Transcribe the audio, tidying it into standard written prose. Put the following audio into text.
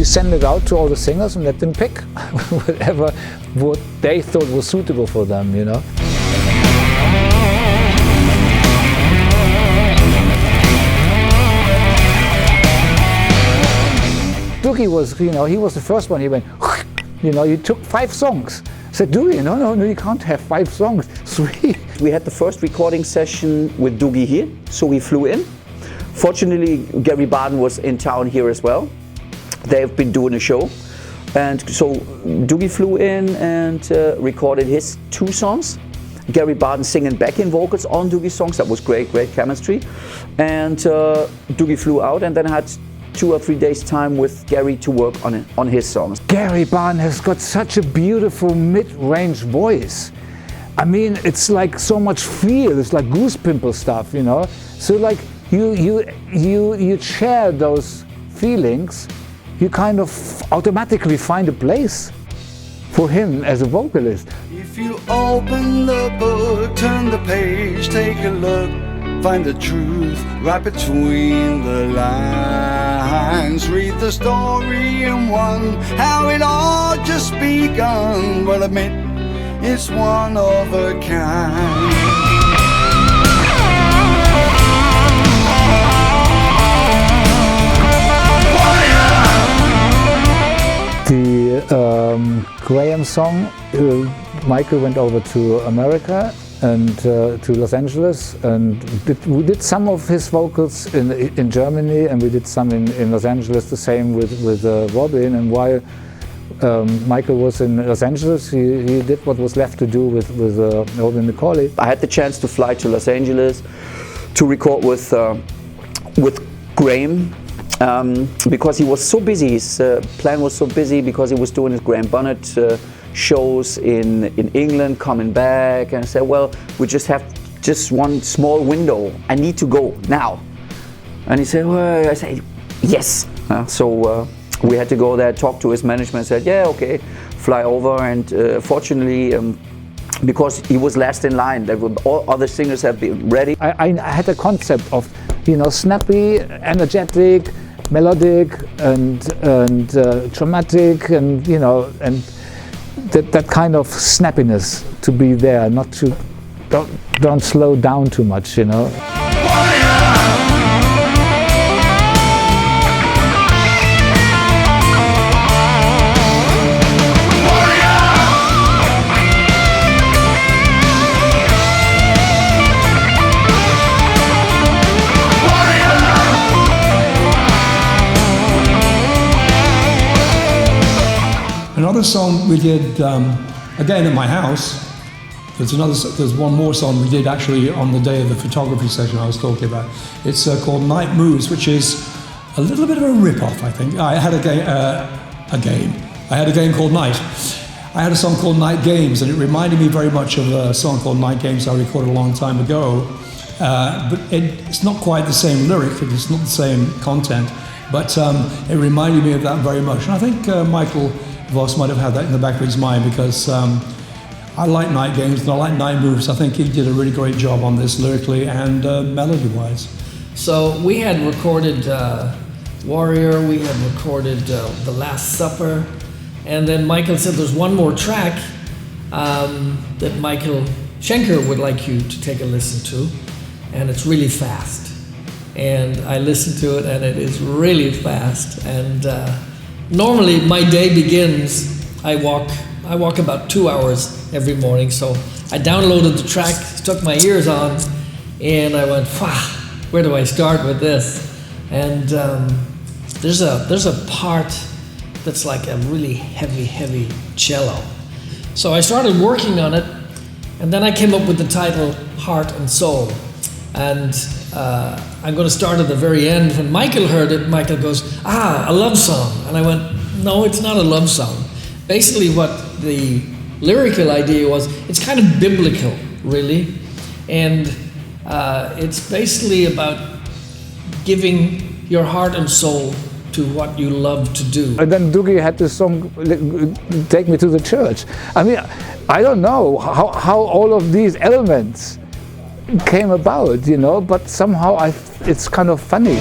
we send it out to all the singers and let them pick whatever what they thought was suitable for them, you know. Doogie was, you know, he was the first one. He went, you know, he took 5 songs. I said, Doogie, no, you can't have 5 songs, 3. We had the first recording session with Doogie here, so we flew in. Fortunately, Gary Barden was in town here as well. They've been doing a show. And so Doogie flew in and recorded his 2 songs. Gary Barden singing backing vocals on Doogie's songs. That was great chemistry. And Doogie flew out and then had 2 or 3 days time with Gary to work on his songs. Gary Barden has got such a beautiful mid-range voice. I mean, it's like so much feel. It's like goose pimple stuff, you know. So like you share those feelings. You kind of automatically find a place for him as a vocalist. If you open the book, turn the page, take a look, find the truth right between the lines. Read the story in one, how it all just begun. Well, admit it's one of a kind. The Graham song, Michael went over to America and to Los Angeles, and we did some of his vocals in Germany, and we did some in Los Angeles, the same with Robin. And while Michael was in Los Angeles, he did what was left to do with Robin McAuley. I had the chance to fly to Los Angeles to record with Graham. Because he was so busy, his plan was so busy because he was doing his Graham Bonnet shows in England, coming back, and I said, well, we just have just one small window. I need to go now. And he said, well, I said, yes. So we had to go there, talk to his management, said, yeah, okay, fly over. And fortunately, because he was last in line, all other singers have been ready. I had a concept of, you know, snappy, energetic, melodic and dramatic, and you know, and that kind of snappiness to be there, not to don't slow down too much, you know. Another song we did, again at my house. There's one more song we did actually on the day of the photography session I was talking about. It's called Night Moves, which is a little bit of a rip-off, I think. I had I had a game called Night. I had a song called Night Games, and it reminded me very much of a song called Night Games I recorded a long time ago. But it's not quite the same lyric, it's not the same content, but it reminded me of that very much. And I think Michael Voss might have had that in the back of his mind, because I like Night Games and I like Night Moves. I think he did a really great job on this lyrically and melody-wise. So we had recorded Warrior, we had recorded The Last Supper, and then Michael said there's one more track that Michael Schenker would like you to take a listen to, and it's really fast. And I listened to it, and it is really fast. And normally my day begins, I walk about 2 hours every morning, so I downloaded the track, stuck my ears on, and I went, where do I start with this? And there's a part that's like a really heavy cello. So I started working on it, and then I came up with the title Heart and Soul. And I'm going to start at the very end. When Michael heard it, Michael goes, a love song. And I went, no, it's not a love song. Basically what the lyrical idea was, it's kind of biblical, really. And it's basically about giving your heart and soul to what you love to do. And then Doogie had this song, Take Me to the Church. I mean, I don't know how all of these elements came about, you know, but somehow it's kind of funny.